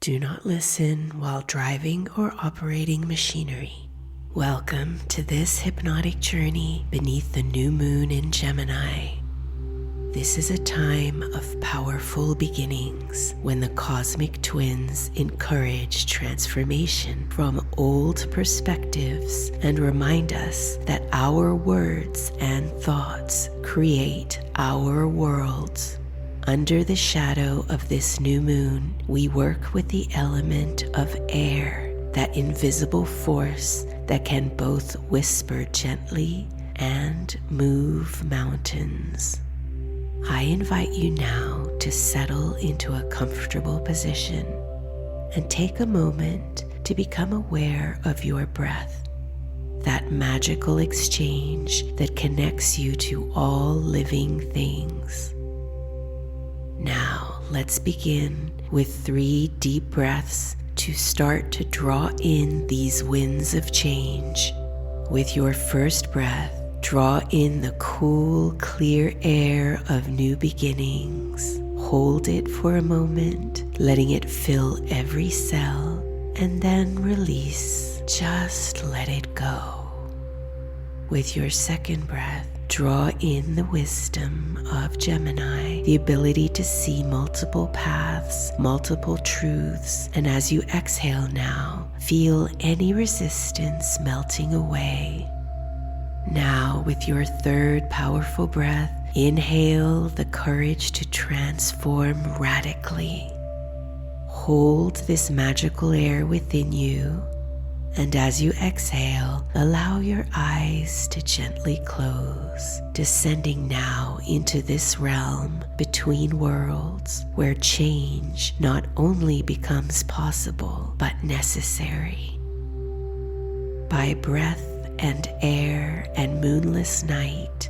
Do not listen while driving or operating machinery. Welcome to this hypnotic journey beneath the new moon in Gemini. This is a time of powerful beginnings when the cosmic twins encourage transformation from old perspectives and remind us that our words and thoughts create our worlds. Under the shadow of this new moon, we work with the element of air, that invisible force that can both whisper gently and move mountains. I invite you now to settle into a comfortable position and take a moment to become aware of your breath, that magical exchange that connects you to all living things. Now, let's begin with 3 deep breaths to start to draw in these winds of change. With your first breath, draw in the cool, clear air of new beginnings. Hold it for a moment, letting it fill every cell, and then release. Just let it go. With your second breath, draw in the wisdom of Gemini, the ability to see multiple paths, multiple truths, and as you exhale now, feel any resistance melting away. Now, with your third powerful breath, inhale the courage to transform radically. Hold this magical air within you, and as you exhale, allow your eyes to gently close, descending now into this realm between worlds where change not only becomes possible but necessary. By breath and air and moonless night,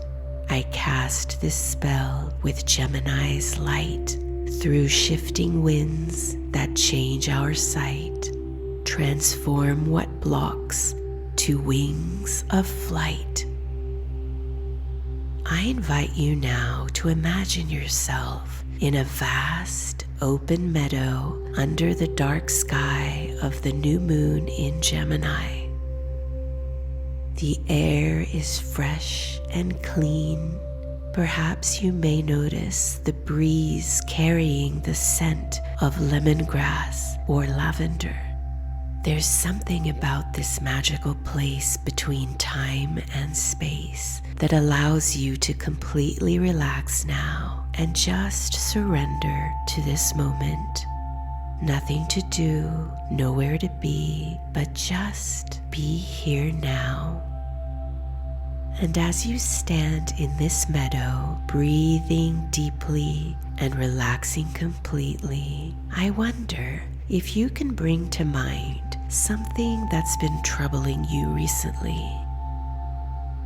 I cast this spell with Gemini's light through shifting winds that change our sight. Transform what blocks to wings of flight. I invite you now to imagine yourself in a vast, open meadow under the dark sky of the new moon in Gemini. The air is fresh and clean. Perhaps you may notice the breeze carrying the scent of lemongrass or lavender. There's something about this magical place between time and space that allows you to completely relax now and just surrender to this moment. Nothing to do, nowhere to be, but just be here now. And as you stand in this meadow, breathing deeply and relaxing completely, I wonder if you can bring to mind something that's been troubling you recently.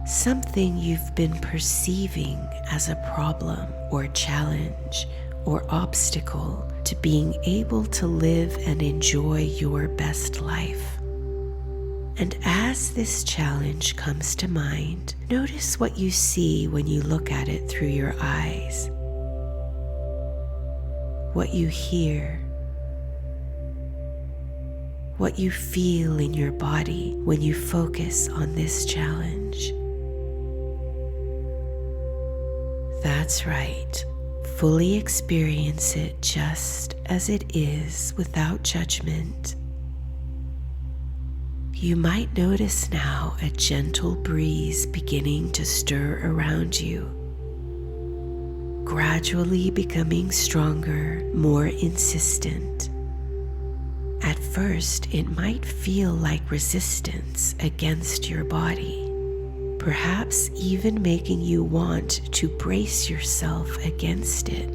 Something you've been perceiving as a problem or challenge or obstacle to being able to live and enjoy your best life. And as this challenge comes to mind, notice what you see when you look at it through your eyes, what you hear, what you feel in your body when you focus on this challenge. That's right. Fully experience it just as it is without judgment. You might notice now a gentle breeze beginning to stir around you, gradually becoming stronger, more insistent. At first, it might feel like resistance against your body, perhaps even making you want to brace yourself against it.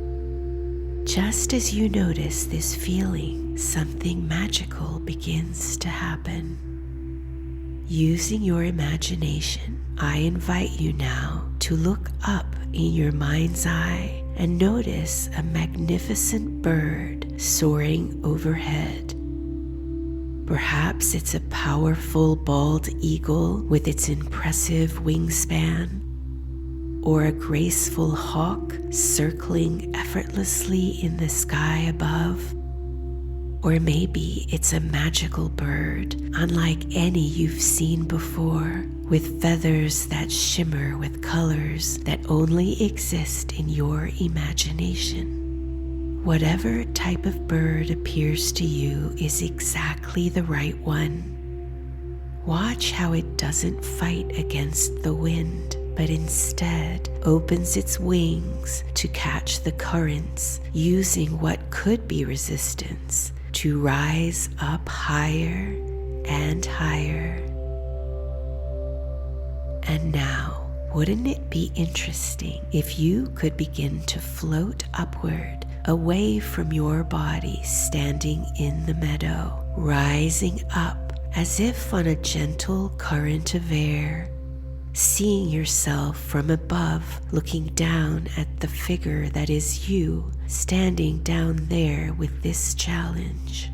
Just as you notice this feeling, something magical begins to happen. Using your imagination, I invite you now to look up in your mind's eye and notice a magnificent bird soaring overhead. Perhaps it's a powerful bald eagle with its impressive wingspan, or a graceful hawk circling effortlessly in the sky above, Or maybe it's a magical bird, unlike any you've seen before, with feathers that shimmer with colors that only exist in your imagination. Whatever type of bird appears to you is exactly the right one. Watch how it doesn't fight against the wind, but instead opens its wings to catch the currents, using what could be resistance to rise up higher and higher. And now, wouldn't it be interesting if you could begin to float upward, away from your body standing in the meadow, rising up as if on a gentle current of air, seeing yourself from above, looking down at the figure that is you, standing down there with this challenge.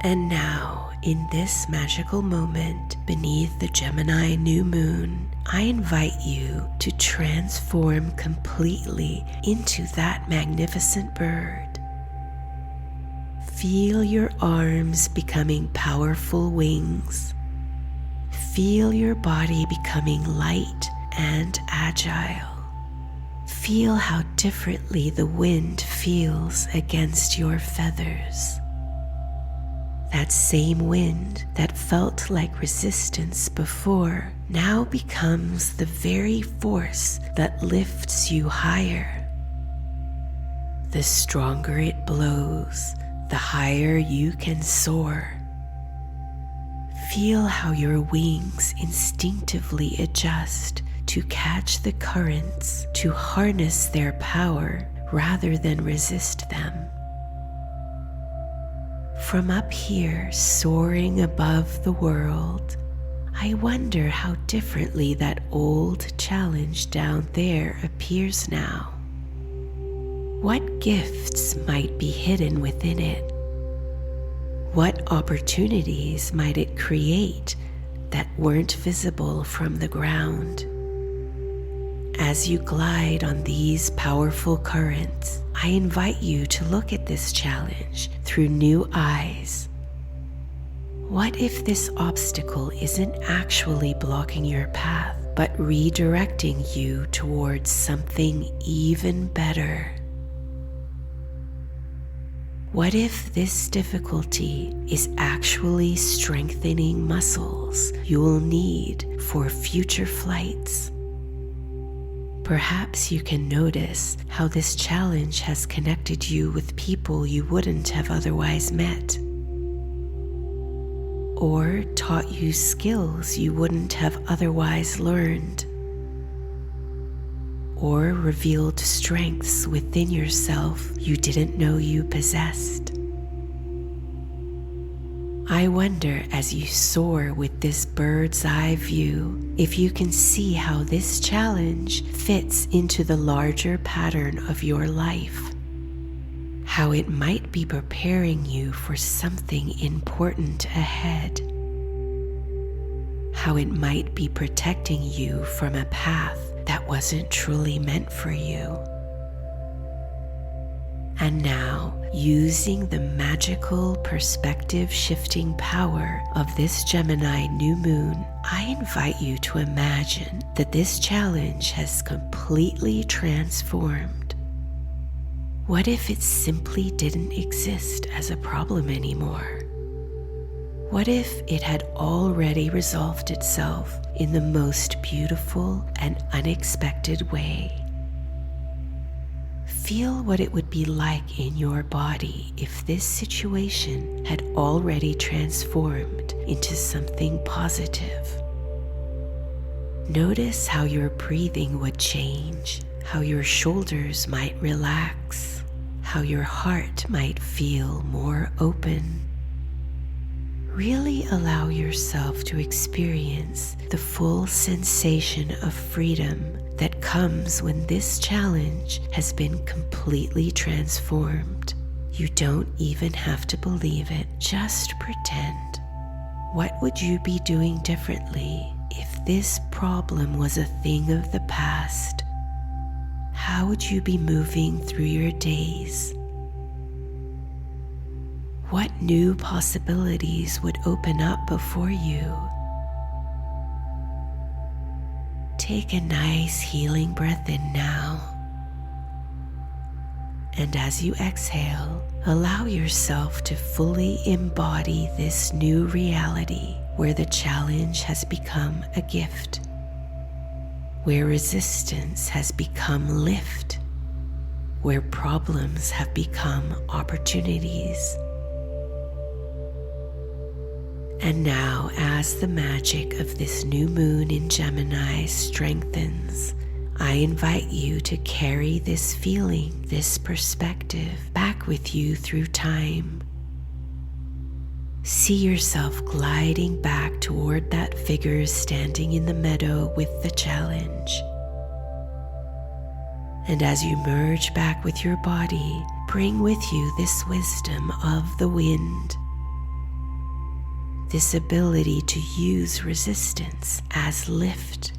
And now, in this magical moment beneath the Gemini New Moon, I invite you to transform completely into that magnificent bird. Feel your arms becoming powerful wings. Feel your body becoming light and agile. Feel how differently the wind feels against your feathers. That same wind that felt like resistance before now becomes the very force that lifts you higher. The stronger it blows, the higher you can soar. Feel how your wings instinctively adjust to catch the currents, to harness their power rather than resist them. From up here, soaring above the world, I wonder how differently that old challenge down there appears now. What gifts might be hidden within it? What opportunities might it create that weren't visible from the ground? As you glide on these powerful currents, I invite you to look at this challenge through new eyes. What if this obstacle isn't actually blocking your path, but redirecting you towards something even better? What if this difficulty is actually strengthening muscles you will need for future flights? Perhaps you can notice how this challenge has connected you with people you wouldn't have otherwise met, or taught you skills you wouldn't have otherwise learned, or revealed strengths within yourself you didn't know you possessed. I wonder, as you soar with this bird's eye view, if you can see how this challenge fits into the larger pattern of your life, how it might be preparing you for something important ahead, how it might be protecting you from a path that wasn't truly meant for you. And now, using the magical perspective-shifting power of this Gemini New Moon, I invite you to imagine that this challenge has completely transformed. What if it simply didn't exist as a problem anymore? What if it had already resolved itself in the most beautiful and unexpected way? Feel what it would be like in your body if this situation had already transformed into something positive. Notice how your breathing would change, how your shoulders might relax, how your heart might feel more open. Really allow yourself to experience the full sensation of freedom that comes when this challenge has been completely transformed. You don't even have to believe it, just pretend. What would you be doing differently if this problem was a thing of the past? How would you be moving through your days? what new possibilities would open up before you. Take a nice healing breath in now. And as you exhale, allow yourself to fully embody this new reality where the challenge has become a gift, where resistance has become lift, where problems have become opportunities. And now, as the magic of this new moon in Gemini strengthens, I invite you to carry this feeling, this perspective back with you through time. See yourself gliding back toward that figure standing in the meadow with the challenge. And as you merge back with your body, bring with you this wisdom of the wind, this ability to use resistance as lift.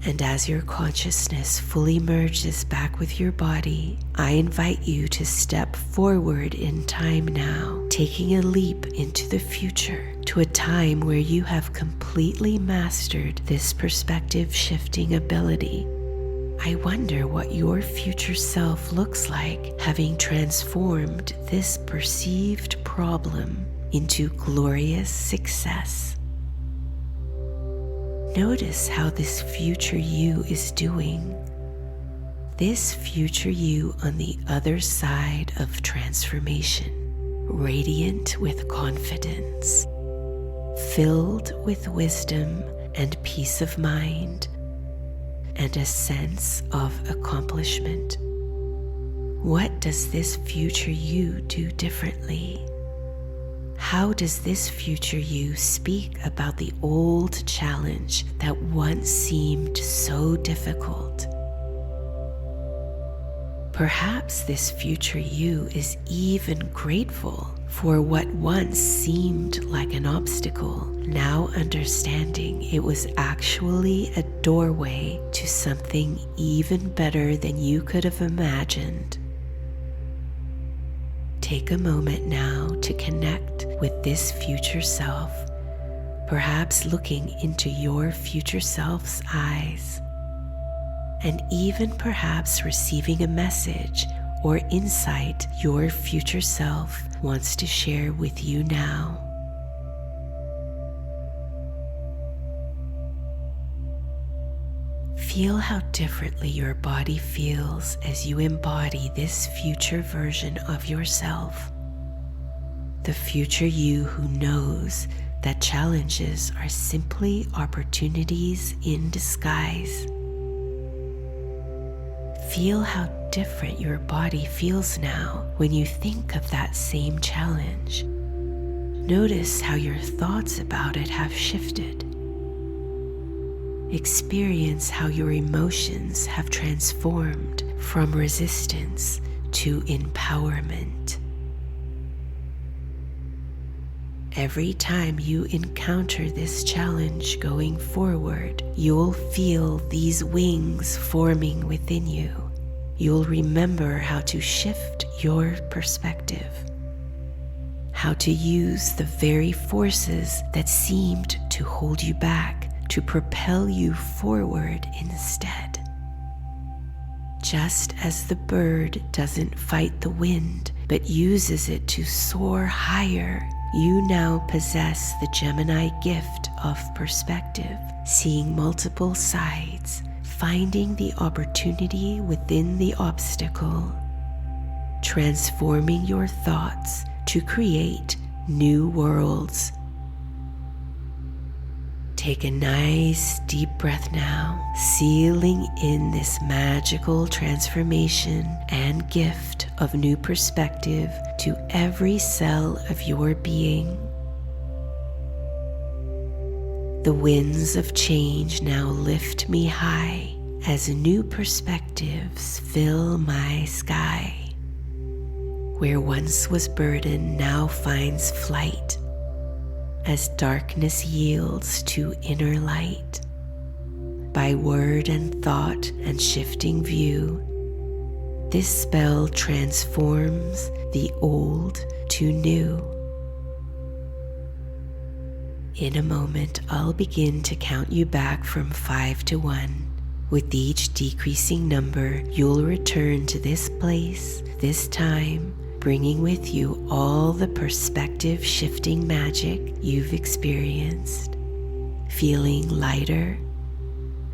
And as your consciousness fully merges back with your body, I invite you to step forward in time now, taking a leap into the future, to a time where you have completely mastered this perspective shifting ability. I wonder what your future self looks like, having transformed this perceived problem into glorious success. Notice how this future you is doing. This future you on the other side of transformation, radiant with confidence, filled with wisdom and peace of mind, and a sense of accomplishment. What does this future you do differently? How does this future you speak about the old challenge that once seemed so difficult? Perhaps this future you is even grateful for what once seemed like an obstacle, now understanding it was actually a doorway to something even better than you could have imagined. Take a moment now to connect with this future self, perhaps looking into your future self's eyes, and even perhaps receiving a message or insight your future self wants to share with you now. Feel how differently your body feels as you embody this future version of yourself. The future you who knows that challenges are simply opportunities in disguise. Feel how different your body feels now when you think of that same challenge. Notice how your thoughts about it have shifted. Experience how your emotions have transformed from resistance to empowerment. Every time you encounter this challenge going forward, you'll feel these wings forming within you. You'll remember how to shift your perspective, how to use the very forces that seemed to hold you back to propel you forward instead. Just as the bird doesn't fight the wind, but uses it to soar higher, you now possess the Gemini gift of perspective, seeing multiple sides, finding the opportunity within the obstacle, transforming your thoughts to create new worlds. Take a nice deep breath now, sealing in this magical transformation and gift of new perspective to every cell of your being. The winds of change now lift me high as new perspectives fill my sky. Where once was burden now finds flight, as darkness yields to inner light. By word and thought and shifting view, This spell transforms the old to new. In a moment, I'll begin to count you back from 5 to 1. With each decreasing number, you'll return to this place, this time, bringing with you all the perspective-shifting magic you've experienced, feeling lighter,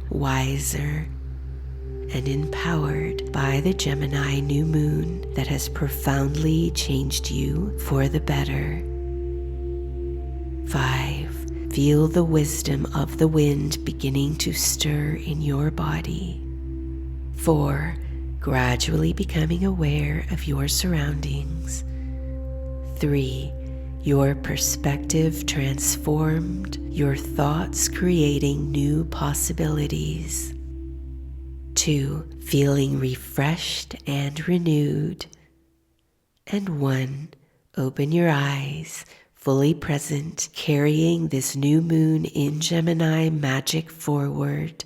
wiser, and empowered by the Gemini New Moon that has profoundly changed you for the better. 5. Feel the wisdom of the wind beginning to stir in your body. 4. Gradually becoming aware of your surroundings. 3. Your perspective transformed, your thoughts creating new possibilities. 2. Feeling refreshed and renewed. And 1. Open your eyes, fully present, carrying this new moon in Gemini magic forward.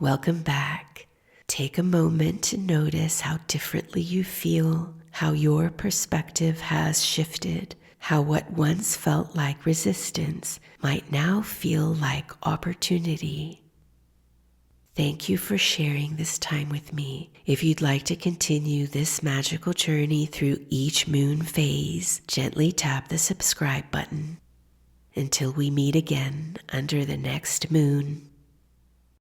Welcome back. Take a moment to notice how differently you feel, how your perspective has shifted, how what once felt like resistance might now feel like opportunity. Thank you for sharing this time with me. If you'd like to continue this magical journey through each moon phase, gently tap the subscribe button. Until we meet again under the next moon.